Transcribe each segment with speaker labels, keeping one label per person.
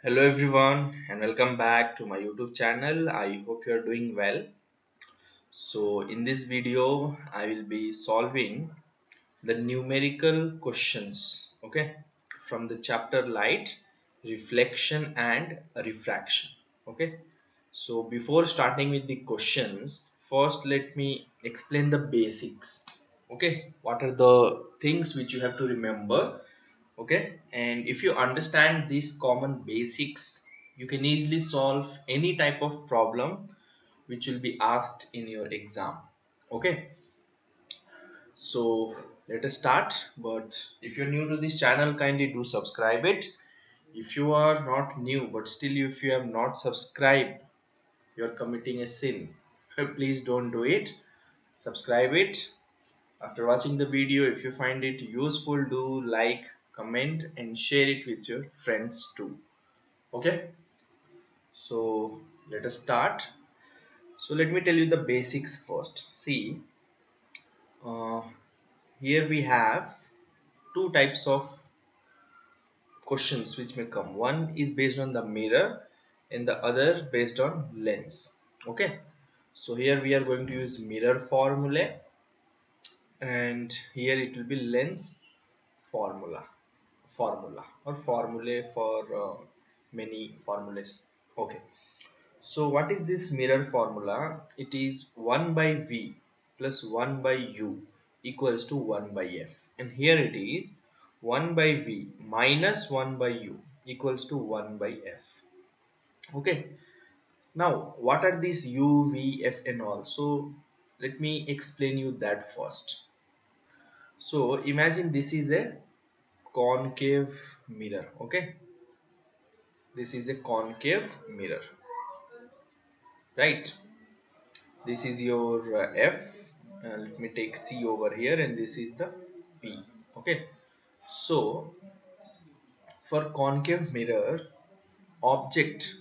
Speaker 1: Hello everyone and welcome back to my YouTube channel. I hope you are doing well. So in this video I will be solving the numerical questions, okay, from the chapter light, reflection and refraction. Okay, so before starting with the questions, first let me explain the basics. Okay, what are the things which you have to remember? Okay, and if you understand these common basics, you can easily solve any type of problem which will be asked in your exam. Okay, so let us start. But if you're new to this channel, kindly do subscribe it. If you are not new but still if you have not subscribed, you're committing a sin. Please don't do it. Subscribe it. After watching the video, if you find it useful, do like, comment and share it with your friends too. Okay, so let us start. So let me tell you the basics first. See, uh, here we have two types of questions which may come. One is based on the mirror and the other based on lens. Okay, so here we are going to use mirror formula and here it will be lens formula or formulae for many formulas. Okay, so what is this mirror formula? It is 1 by v plus 1 by u equals to 1 by f, and here it is 1 by v minus 1 by u equals to 1 by f. Okay, now what are these u, v, f and all? So let me explain you that first. So imagine this is a concave mirror. Okay, this is a concave mirror, right? This is your f. Let me take c over here and this is the p. Okay, so for concave mirror, object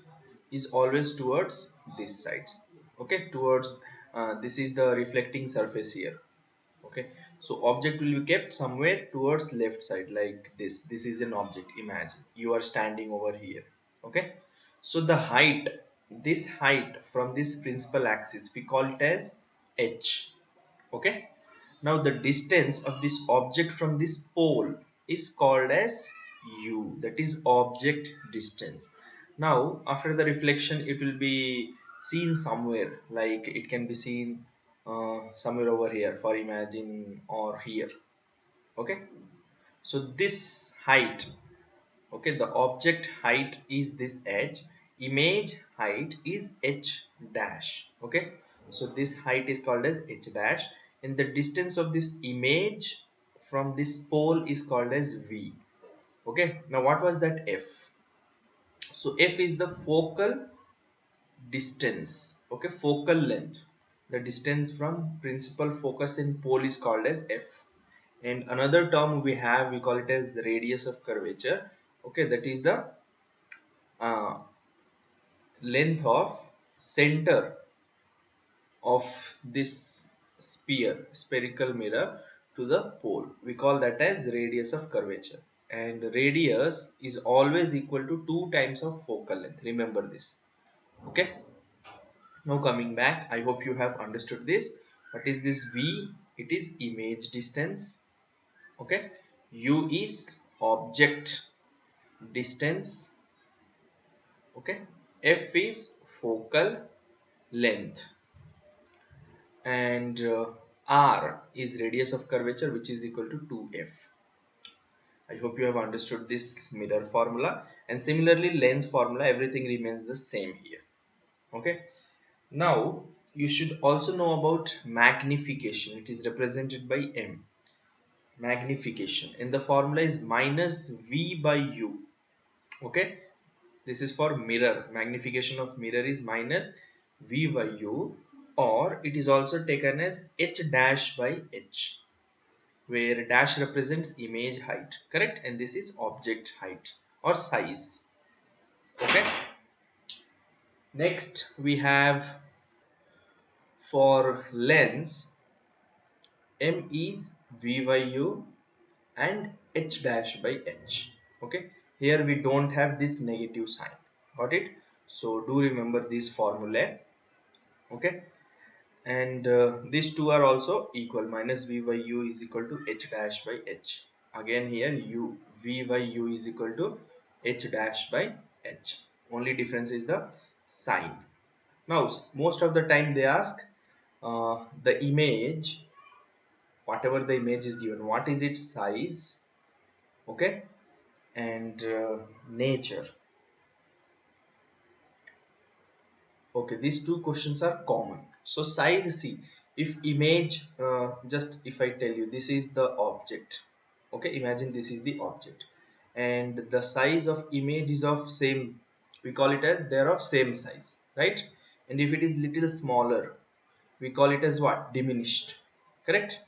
Speaker 1: is always towards this side. Okay, towards this is the reflecting surface here. Okay, so object will be kept somewhere towards left side like this is an object. Imagine you are standing over here. Okay, so the height, this height from this principal axis we call it as h. Okay, now the distance of this object from this pole is called as u, that is object distance. Now after the reflection it will be seen somewhere, like it can be seen somewhere over here, for imagine, or here. Okay, so this height, okay, the object height is this h, image height is h dash. Okay, so this height is called as h dash and the distance of this image from this pole is called as v. Okay, now what was that f? So f is the focal distance. Okay, focal length, the distance from principal focus in pole is called as f. And another term we have, we call it as radius of curvature. Okay, that is the uh, length of center of this spherical mirror to the pole. We call that as radius of curvature, and radius is always equal to 2 times of focal length. Remember this. Okay, now coming back, I hope you have understood this. What is this v? It is image distance. Okay, u is object distance. Okay, f is focal length, and r is radius of curvature, which is equal to 2f. I hope you have understood this mirror formula, and similarly lens formula, everything remains the same here. Okay, now you should also know about magnification. It is represented by m, magnification, and the formula is minus v by u. Okay, this is for mirror. Magnification of mirror is minus v by u, or it is also taken as h dash by h, where dash represents image height, correct, and this is object height or size. Okay, next we have for lens, m is v by u and h dash by h. Okay, Here we don't have this negative sign. Got it? So do remember this formula. Okay, and these two are also equal. Minus v by u is equal to h dash by h. Again here v by u is equal to h dash by h. Only difference is the sign. Now most of the time they ask the image, whatever the image is given, what is its size, okay, and nature. Okay, these two questions are common. So size, see, if image, just if I tell you this is the object, okay, imagine this is the object and the size of image is of same, we call it as they're of same size, right? And if it is little smaller, we call it as what? Diminished, correct?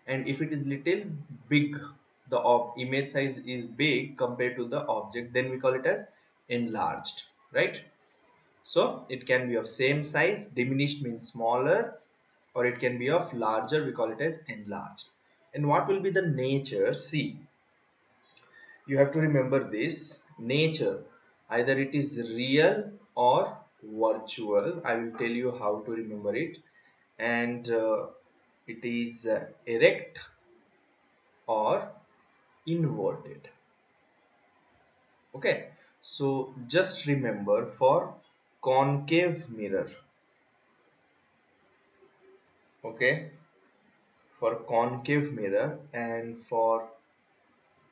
Speaker 1: And if it is little big, the image size is big compared to the object, then we call it as enlarged, right? So it can be of same size, diminished means smaller, or it can be of larger, we call it as enlarged. And what will be the nature? See, you have to remember this nature, either it is real or virtual. I will tell you how to remember it. And it is erect or inverted. Okay, so just remember for concave mirror, okay, for concave mirror and for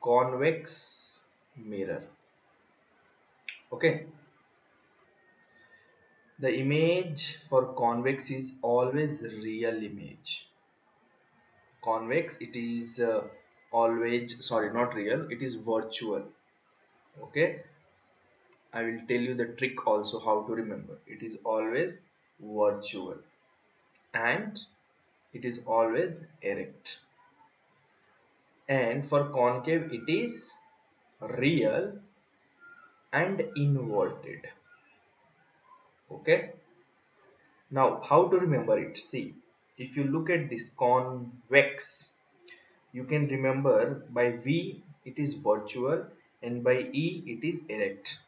Speaker 1: convex mirror, okay, the image for convex is always real image. Convex, it is always, sorry, not real, it is virtual. Okay, I will tell you the trick also how to remember. It is always virtual and it is always erect. And for concave it is real and inverted. Okay, now how to remember it? See, if you look at this convex, you can remember by V it is virtual and by E it is erect,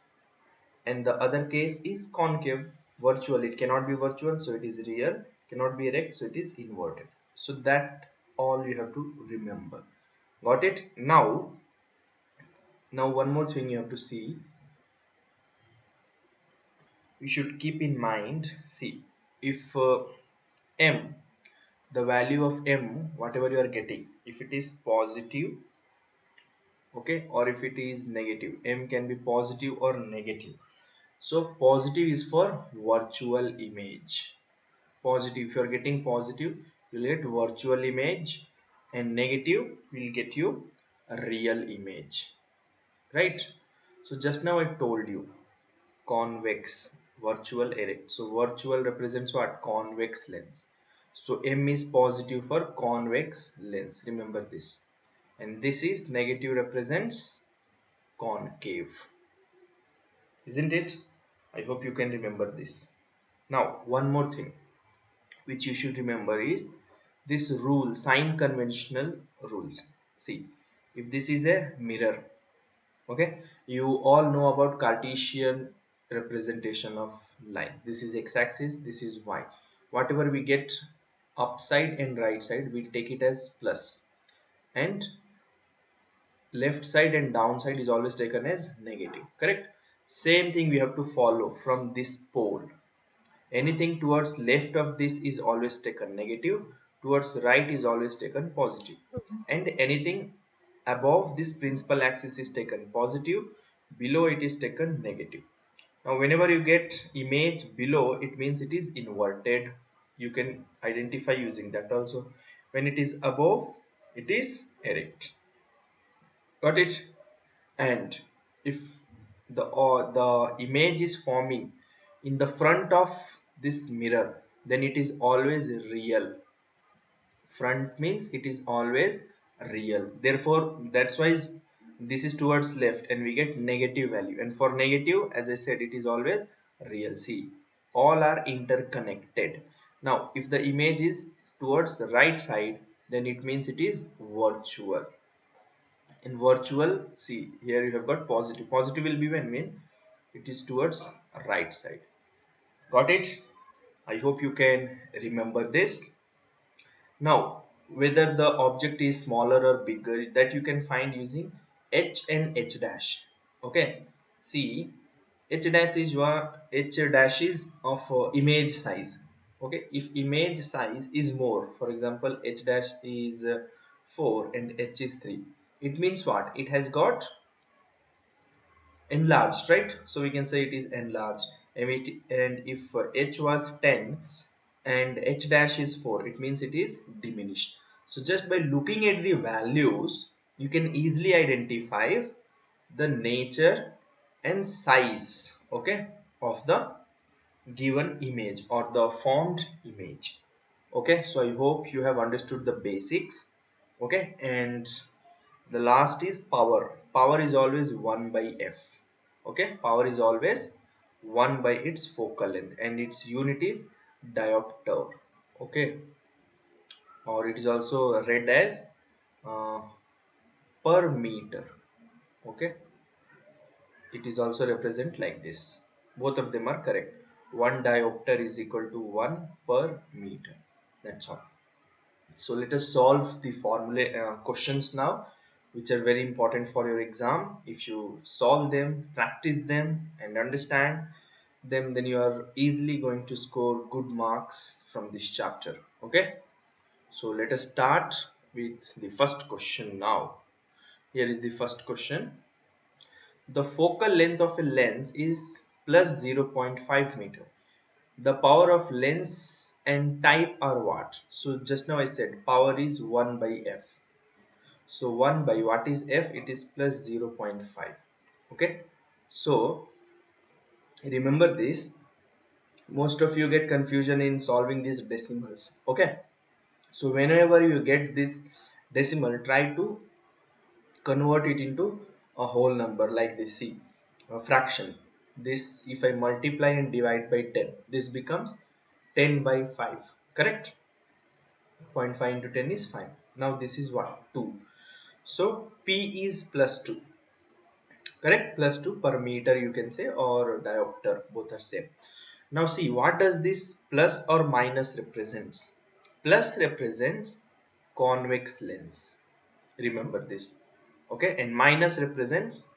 Speaker 1: and the other case is concave. Virtual, it cannot be virtual, so it is real, cannot be erect, so it is inverted. So that all you have to remember. Got it? Now one more thing you have to see, you should keep in mind. See, if m, the value of m, whatever you are getting, if it is positive, okay, or if it is negative, m can be positive or negative. So positive is for virtual image. Positive, if you are getting positive, you will get virtual image, and negative will get you a real image, right? So just now I told you convex, virtual, erect. So virtual represents what? Convex lens. So m is positive for convex lens, remember this. And this is negative, represents concave, isn't it? I hope you can remember this. Now one more thing which you should remember is this rule, sign conventional rules. See, if this is a mirror, okay, you all know about Cartesian representation of line. This is x-axis, this is y. Whatever we get upside and right side, we'll take it as plus, and left side and downside is always taken as negative, correct? Same thing we have to follow from this pole. Anything towards left of this is always taken negative, towards right is always taken positive, and anything above this principal axis is taken positive, below it is taken negative. Now whenever you get image below, it means it is inverted. You can identify using that also. When it is above, it is erect. Got it? And if the image is forming in the front of this mirror, then it is always real. Front means it is always real, therefore that's why this is towards left and we get negative value, and for negative, as I said, it is always real. See, all are interconnected. Now if the image is towards the right side, then it means it is virtual. In virtual, see here you have got positive. Positive will be when it is towards right side. Got it? I hope you can remember this. Now, whether the object is smaller or bigger, that you can find using h and h dash. Okay, see, h dash is of image size. Okay, if image size is more, for example, h dash is 4 and h is 3, it means what? It has got enlarged, right? So we can say it is enlarged. And if h was 10 and h dash is 4, it means it is diminished. So just by looking at the values, you can easily identify the nature and size, okay, of the given image or the formed image. Okay, so I hope you have understood the basics. Okay, and the last is power. Power is always 1 by f. Okay, power is always 1 by its focal length, and its unit is diopter. Okay, or it is also read as uh, per meter. Okay, it is also represent like this. Both of them are correct. 1 diopter is equal to 1 per meter. That's all. So let us solve the formula questions now, which are very important for your exam. If you solve them, practice them and understand them, then you are easily going to score good marks from this chapter. Okay, so let us start with the first question now. Here is the first question. The focal length of a lens is plus 0.5 meter. The power of lens and type are what? So just now I said power is 1 by f. So 1 by what is f? It is plus 0.5. Okay, so remember this. Most of you get confusion in solving these decimals. Okay, so whenever you get this decimal, try to convert it into a whole number like this. See, a fraction. This, if I multiply and divide by 10, this becomes 10 by 5. Correct? 0.5 into 10 is 5. Now this is what? 2. So P is plus 2. Correct? Plus 2 per meter you can say, or diopter, both are same. Now see, what does this plus or minus represents? Plus represents convex lens. Remember this. Okay, and minus represents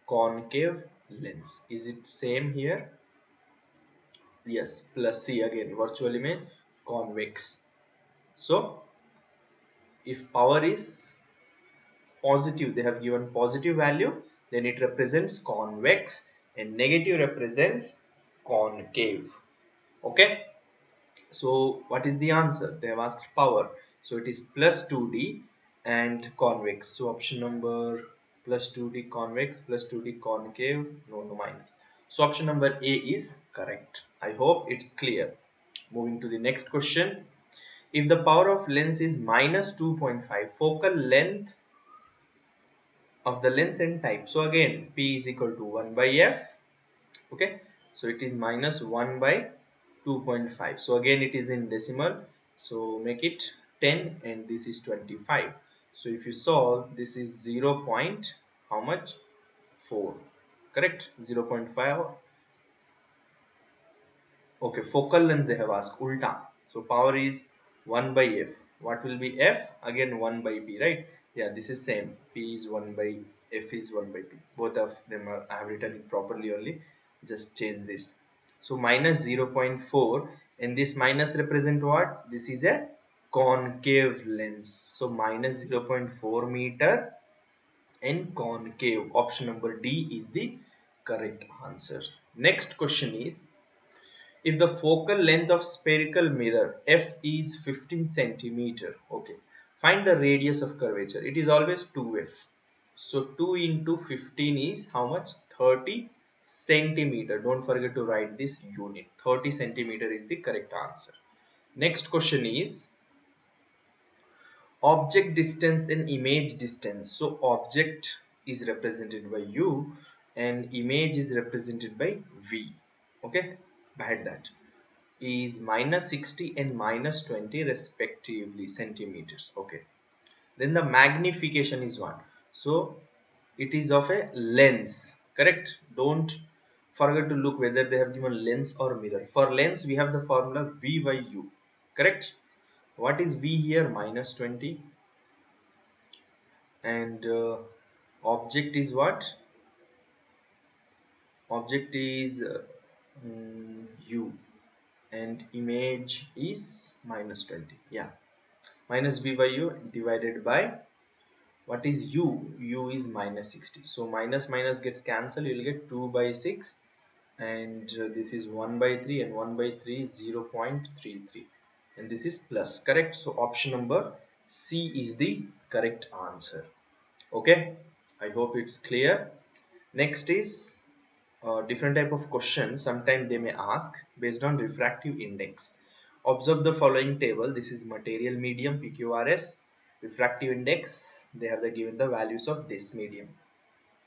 Speaker 1: concave lens. Is it same here? Yes, plus C again, virtual image, convex. So if power is positive, they have given positive value, then it represents convex, and negative represents concave. Okay, so what is the answer? They have asked power, so it is plus 2d and convex. So option number, plus 2d convex, plus 2d concave, no minus. So option number A is correct. I hope it's clear. Moving to the next question. If the power of lens is minus 2.5, focal length of the lens and type. So again, P is equal to 1 by f. Okay, so it is minus 1 by 2.5. So again it is in decimal, so make it 10 and this is 25. So if you solve, this is 0 point how much? 4. Correct? 0 0.5. Okay, focal length they have asked, ulta. So power is 1 by f. What will be f? Again 1 by p, right? Yeah, this is same. P is 1 by f is 1 by p. Both of them are, I have written it properly only. Just change this. So minus 0.4, and this minus represent what? This is a concave lens. So minus 0.4 meter and concave. Option number D is the correct answer. Next question is, if the focal length of spherical mirror f is 15 centimeter, okay, find the radius of curvature. It is always 2f. So 2 into 15 is how much? 30 centimeter. Don't forget to write this unit. 30 centimeter is the correct answer. Next question is object distance and image distance. So object is represented by u and image is represented by v. Okay, I had that is minus 60 and minus 20 respectively centimeters. Okay, then the magnification is 1. So it is of a lens, correct? Don't forget to look whether they have given lens or mirror. For lens we have the formula v by u, correct? What is v here? Minus 20. And object is what? Object is u, and image is minus 20. Yeah, minus v by u divided by what is u? U is minus 60. So minus minus gets cancelled, you will get 2 by 6, and this is 1 by 3, and 1 by 3 is 0.33, and this is plus, correct? So option number C is the correct answer. Okay, I hope it's clear. Next is different type of question. Sometimes they may ask based on refractive index. Observe the following table. This is material medium PQRS, refractive index. They have given the values of this medium.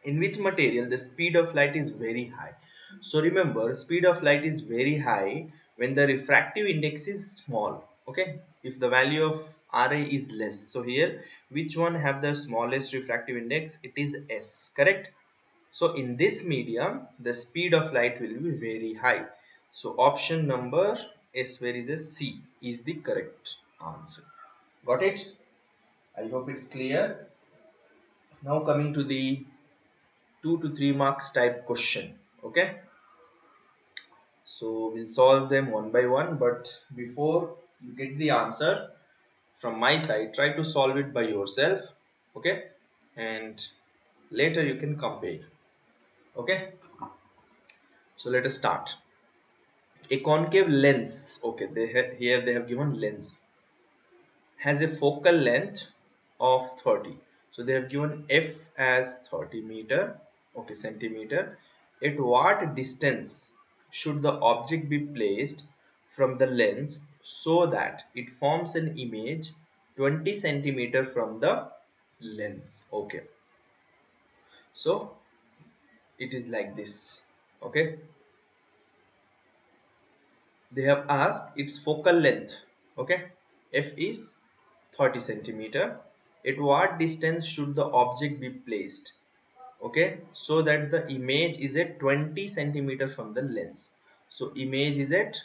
Speaker 1: In which material the speed of light is very high? So remember, speed of light is very high when the refractive index is small. Okay, if the value of Ra is less. So here, which one have the smallest refractive index? It is S, correct? So in this medium, the speed of light will be very high. So option number S, where is a C, is the correct answer. Got it? I hope it's clear. Now coming to the 2 to 3 marks type question. Okay. So we'll solve them one by one. But before you get the answer from my side, try to solve it by yourself. Okay. And later you can compare. Okay. So let us start. A concave lens, okay, here they have given lens, has a focal length of 30. So they have given f as 30 meter, okay, centimeter. At what distance should the object be placed from the lens so that it forms an image 20 centimeter from the lens? Okay, so it is like this. Okay, they have asked its focal length. Okay, f is 30 centimeter. At what distance should the object be placed, okay, so that the image is at 20 centimeter from the lens? So image is at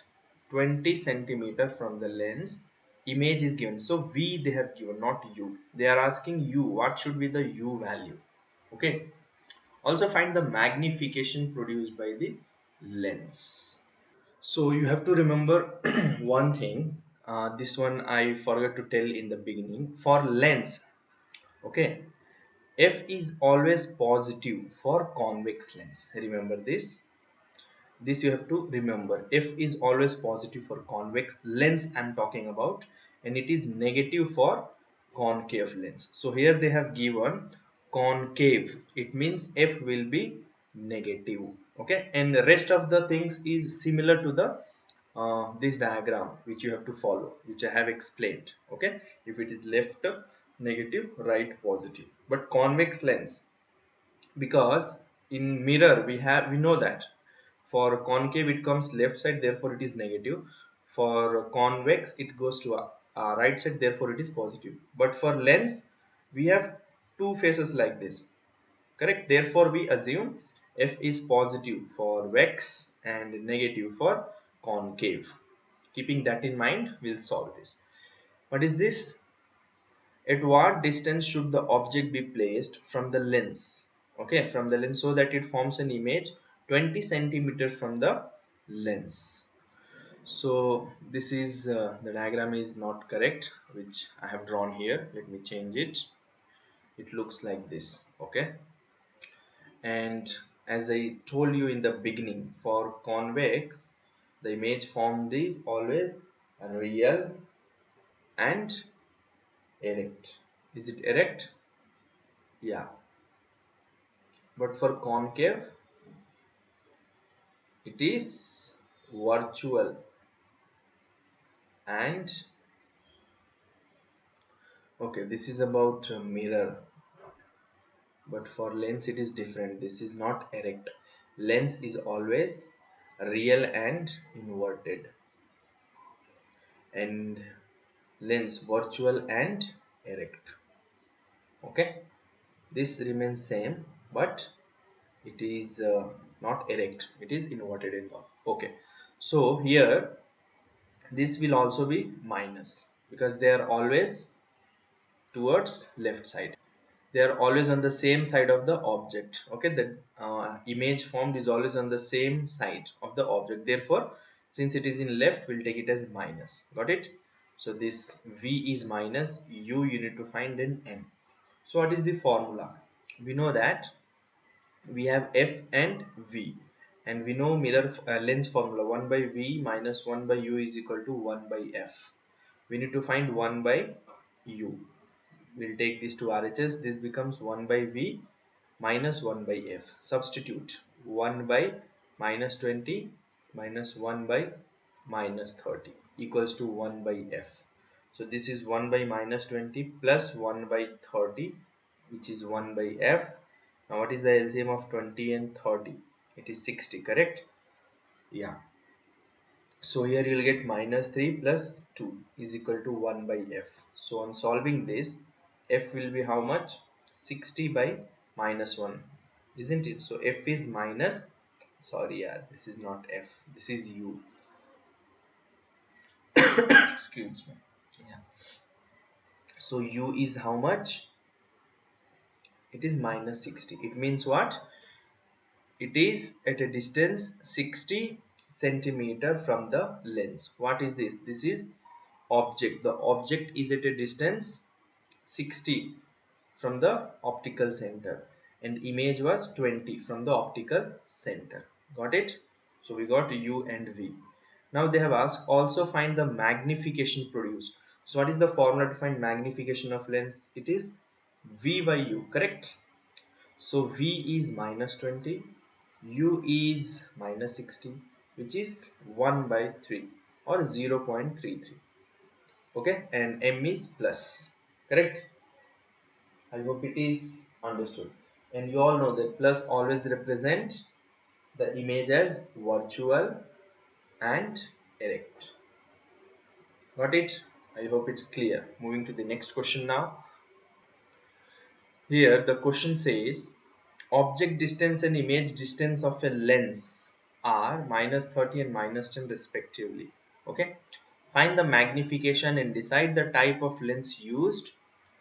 Speaker 1: 20 centimeter from the lens. Image is given, so v they have given, not u. They are asking u, what should be the u value? Okay, also find the magnification produced by the lens. So you have to remember one thing. This one I forgot to tell in the beginning. For lens, okay, f is always positive for convex lens. Remember this. This you have to remember. F is always positive for convex lens I'm talking about, and it is negative for concave lens. So here they have given concave. It means f will be negative. Okay, and the rest of the things is similar to the this diagram which you have to follow, which I have explained. Okay, if it is left negative, right positive. But convex lens, because in mirror we know that for concave it comes left side, therefore it is negative. For convex it goes to right side, therefore it is positive. But for lens we have two faces like this, correct? Therefore we assume f is positive for vex and negative for concave. Keeping that in mind, we'll solve this. What is this? At what distance should the object be placed from the lens? Okay, from the lens so that it forms an image 20 centimeter from the lens. So this is the diagram is not correct, which I have drawn here. Let me change it. It looks like this. Okay, and as I told you in the beginning, for convex the image formed is always real and erect. Is it erect? Yeah. But for concave it is virtual and okay, this is about mirror, but for lens it is different. This is not erect. Lens is always real and inverted, and lens virtual and erect. Okay, this remains same, but it is not erect, it is inverted in the. Okay, so here this will also be minus because they are always towards left side, they are always on the same side of the object. Okay, the image formed is always on the same side of the object, therefore since it is in left, we'll take it as minus. Got it? So this v is minus u, you need to find in m. So what is the formula? We know that we have f and v, and we know mirror lens formula, 1 by v minus 1 by u is equal to 1 by f. We need to find 1 by u. We'll take these two RHS, this becomes 1 by v minus 1 by f. Substitute 1 by minus 20 minus 1 by minus 30 equals to 1 by f. So this is 1 by minus 20 plus 1 by 30, which is 1 by f. Now what is the LCM of 20 and 30? It is 60, correct? Yeah. So here you will get minus 3 plus 2 is equal to 1 by f. So on solving this, f will be how much? 60 by minus 1, isn't it? So f is minus, sorry, yeah, this is not f, this is u. Excuse me. Yeah. So u is how much? It is minus 60. It means what? It is at a distance 60 centimeter from the lens. What is this? This is object. The object is at a distance 60 from the optical center, and image was 20 from the optical center. Got it? So we got u and v. Now they have asked also find the magnification produced. So what is the formula to find magnification of lens? It is v by u, correct? So v is minus 20, u is minus 60, which is 1 by 3 or 0.33. Okay, and m is plus, correct? I hope it is understood. And you all know that plus always represent the image as virtual and erect. Got it? I hope it's clear. Moving to the next question now. Here the question says object distance and image distance of a lens are minus 30 and minus 10 respectively. Okay, find the magnification and decide the type of lens used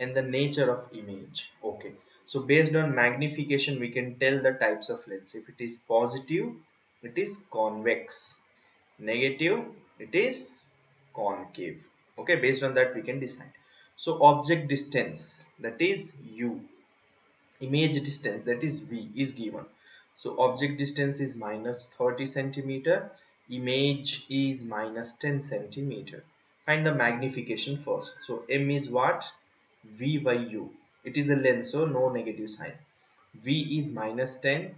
Speaker 1: and the nature of image. Okay, so based on magnification we can tell the types of lens. If it is positive, it is convex, negative, it is concave. Okay, based on that we can decide. So object distance, that is u, image distance, that is v, is given. So object distance is minus 30 centimeter, image is minus 10 centimeter. Find the magnification first. So m is what? V by u. It is a lens, so no negative sign. V is minus 10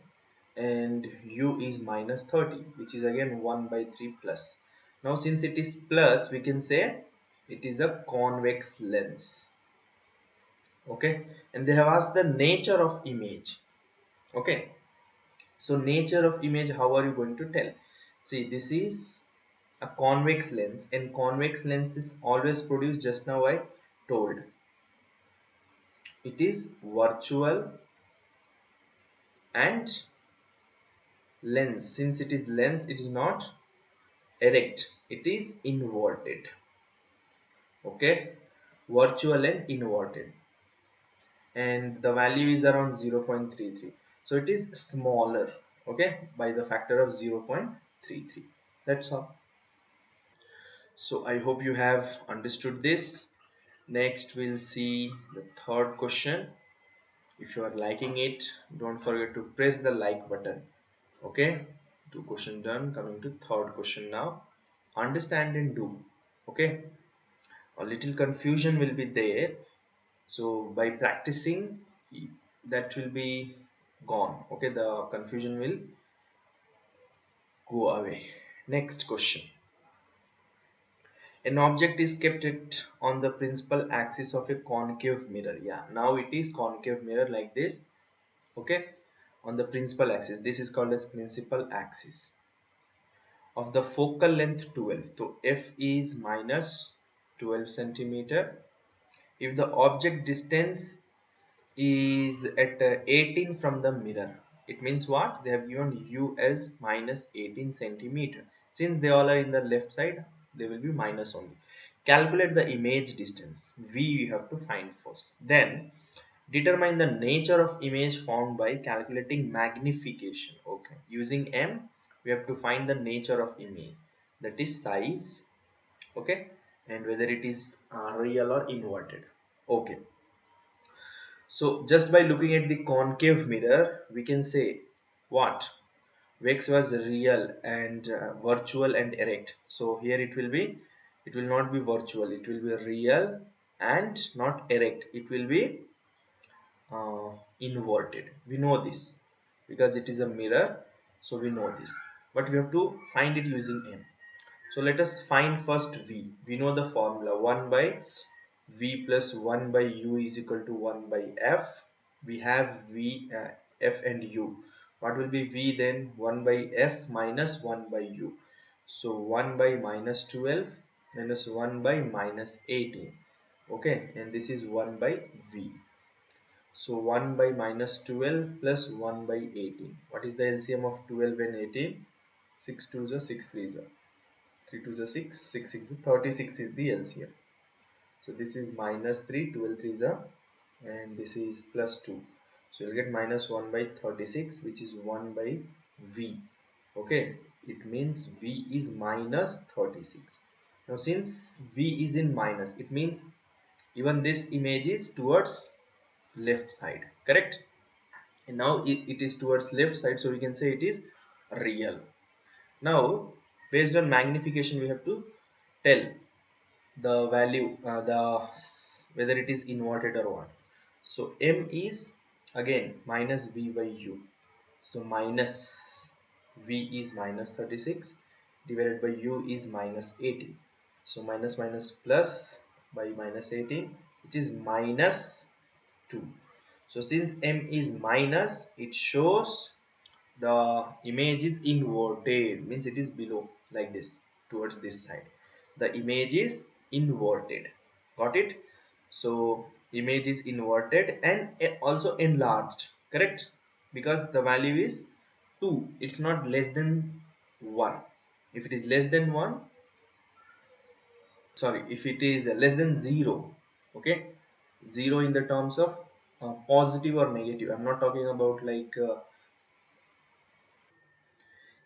Speaker 1: and u is minus 30, which is again 1 by 3 plus. Now since it is plus, we can say it is a convex lens. Okay, and they have asked the nature of image. Okay, so nature of image, how are you going to tell? See, this is a convex lens, and convex lens is always produced, just now I told, it is virtual and lens. Since it is lens, it is not erect, it is inverted. Okay, virtual and inverted, and the value is around 0.33, so it is smaller, okay, by the factor of 0.33. That's all. So I hope you have understood this. Next we'll see the third question. If you are liking it, don't forget to press the like button. Okay, two questions done. Coming to third question now. Understand and do. Okay, a little confusion will be there, so by practicing that will be gone. Okay, the confusion will go away. Next question. An object is kept it on the principal axis of a concave mirror. Yeah, now it is concave mirror like this. Okay, on the principal axis, this is called as principal axis, of the focal length 12. So f is minus 12 centimeter. If the object distance is at 18 from the mirror. It means what? They have given u as minus 18 centimeter. Since they all are in the left side, they will be minus only. Calculate the image distance. V you have to find first. Then determine the nature of image found by calculating magnification. Okay. Using M, we have to find the nature of image. That is size. Okay. And whether it is real or inverted. Okay. So just by looking at the concave mirror, we can say what? Wax was real and virtual and erect. So here it will not be virtual, it will be real and not erect. It will be inverted. We know this because it is a mirror. So we know this. But we have to find it using M. So let us find first V. We know the formula 1 by V plus 1 by U is equal to 1 by F. We have V, F and U. What will be V then? 1 by F minus 1 by U. So 1 by minus 12 minus 1 by minus 18. Okay, and this is 1 by V. So 1 by minus 12 plus 1 by 18. What is the LCM of 12 and 18? 6 2 is 6 3 is 3 2 is 6, 6 6 is 36 is the LCM. So this is minus 3, 12 3 is and this is plus 2. So you'll get minus 1 by 36, which is 1 by V. Okay, it means V is minus 36. Now since V is in minus, it means even this image is towards left side, correct? And now it is towards left side, so we can say it is real. Now based on magnification, we have to tell the value, whether it is inverted or what. So M is again minus V by U. So minus V is minus 36 divided by U is minus 18. So minus minus plus by minus 18, which is minus 2. So since M is minus, it shows the image is inverted, means it is below, like this, towards this side. The image is inverted. Got it? So image is inverted and also enlarged, correct? Because the value is 2, it's not less than 1. If it is less than 1, sorry, if it is less than 0, okay, 0 in the terms of positive or negative. I'm not talking about like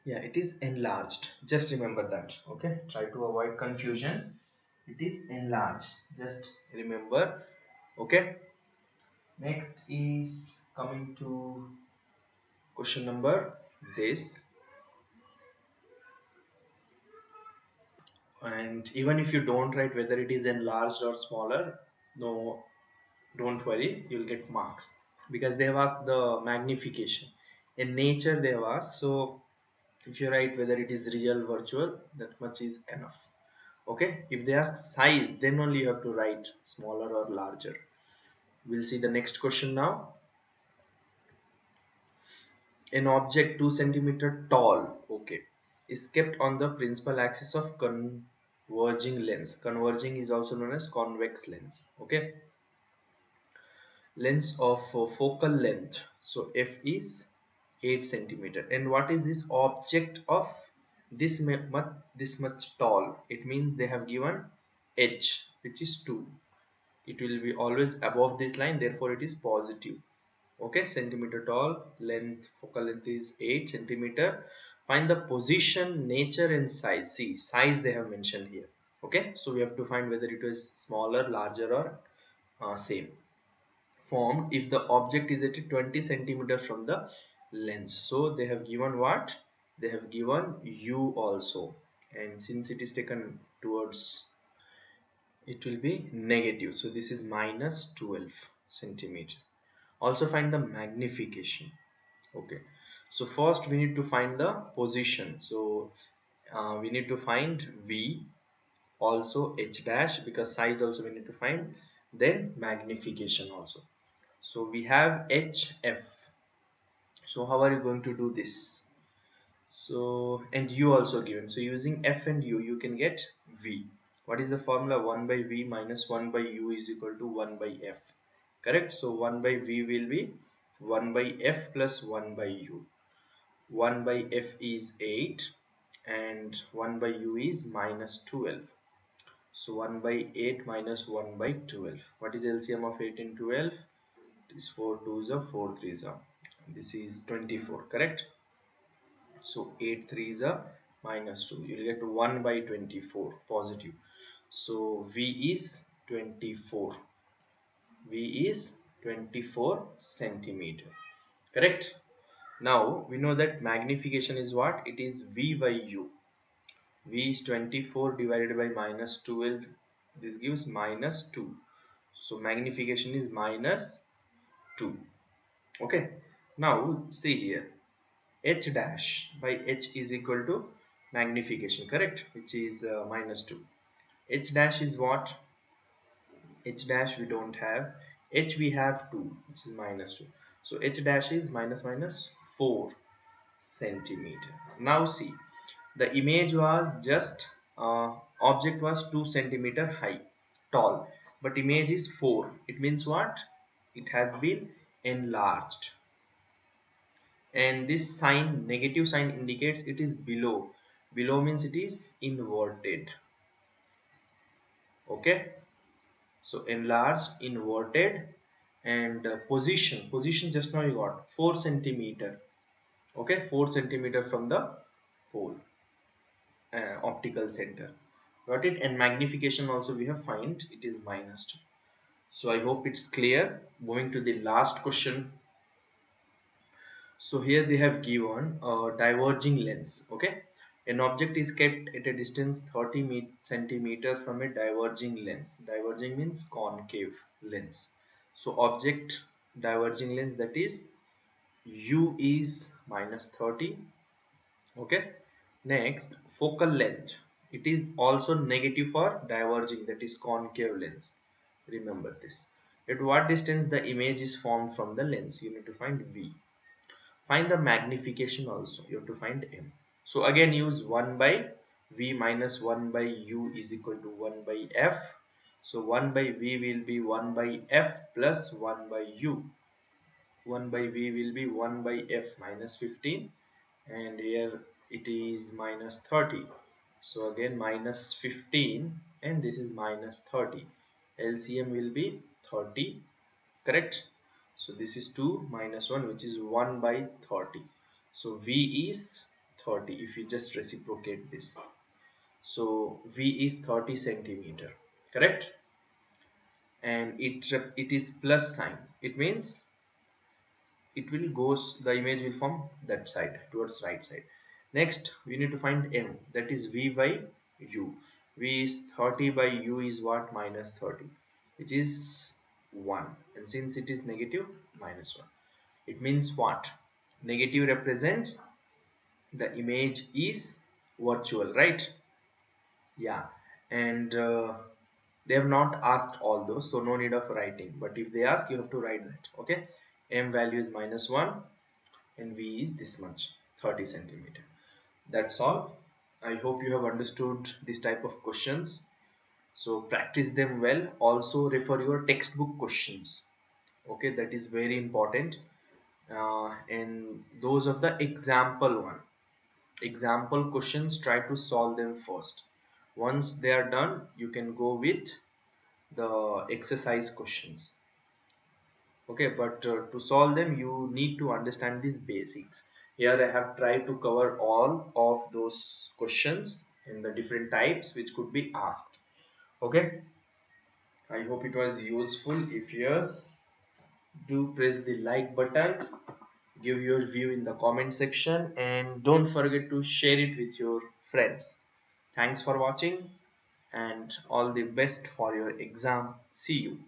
Speaker 1: yeah, it is enlarged. Just remember that. Okay, try to avoid confusion. It is enlarged. Just remember. Okay, next is coming to question number this. And even if you don't write whether it is enlarged or smaller, no, don't worry, you'll get marks because they have asked the magnification. In nature they have asked, so if you write whether it is real, virtual, that much is enough. Okay, if they ask size, then only you have to write smaller or larger. We'll see the next question now. An object 2 centimeter tall, okay, is kept on the principal axis of converging lens. Converging is also known as convex lens. Okay, lens of focal length, so f is 8 centimeter. And what is this object of this much tall? It means they have given h, which is 2. It will be always above this line, therefore it is positive. Okay, centimeter tall, length, focal length is 8 centimeter. Find the position, nature and size. See, size they have mentioned here. Okay, so we have to find whether it is smaller, larger or same. Formed if the object is at 20 centimeter from the lens. So they have given what? They have given u also, and since it is taken towards, it will be negative. So this is minus 12 centimeter. Also find the magnification. Okay, so first we need to find the position. So we need to find v, also h dash, because size also we need to find, then magnification also. So we have hf. So how are you going to do this? So and u also given, so using f and u you can get v. What is the formula? 1 by v minus 1 by u is equal to 1 by f. correct? So 1 by V will be 1 by F plus 1 by U. 1 by F is 8 and 1 by U is minus 12. So 1 by 8 minus 1 by 12. What is LCM of 8 and 12? It is 4 2s are 4 3s are. This is 24, correct? So 8 3s are minus 2. You will get 1 by 24 positive. So V is 24. V is 24 centimeter. Correct? Now we know that magnification is what? It is V by U. V is 24 divided by minus 12. This gives minus 2. So magnification is minus 2. Okay. Now see here. H dash by H is equal to magnification, correct? Which is minus 2. H dash is what? H dash we don't have. H we have 2, which is minus 2. So H dash is minus minus 4 centimeter. Now see, the image was just object was 2 centimeter high, tall, but image is 4. It means what? It has been enlarged. And this sign, negative sign, indicates it is below. Below means it is inverted. Okay. So enlarged, inverted, and position just now you got 4 centimeter. Okay, 4 centimeter from the pole, optical center. Got it? And magnification also we have find it is minus 2. So I hope it's clear. Moving to the last question. So here they have given a diverging lens. Okay, an object is kept at a distance 30 centimeter from a diverging lens. Diverging means concave lens. So object diverging lens, that is U is minus 30. Okay. Next, focal length. It is also negative for diverging, that is concave lens. Remember this. At what distance the image is formed from the lens? You need to find V. Find the magnification also. You have to find M. So again use 1 by V minus 1 by U is equal to 1 by F. So 1 by V will be 1 by F plus 1 by U. 1 by V will be 1 by F minus 15, and here it is minus 30. So again minus 15 and this is minus 30. LCM will be 30, correct? So this is 2 minus 1, which is 1 by 30. So V is 30 if you just reciprocate this. So V is 30 centimeter, correct? And it is plus sign. It means it will goes, the image will form that side, towards right side. Next we need to find M, that is V by U. V is 30 by U is what? Minus 30, which is 1, and since it is negative, minus 1. It means what? Negative represents the image is virtual, right? Yeah. And they have not asked all those, so no need of writing, but if they ask you have to write that. Okay, M value is minus 1 and V is this much, 30 centimeter. That's all. I hope you have understood this type of questions, so practice them well. Also refer your textbook questions. Okay, that is very important. And those of the example questions, try to solve them first. Once they are done, you can go with the exercise questions. Okay, but to solve them you need to understand these basics. Here I have tried to cover all of those questions in the different types which could be asked. Okay, I hope it was useful. If yes, do press the like button, give your view in the comment section, and don't forget to share it with your friends. Thanks for watching and all the best for your exam. See you.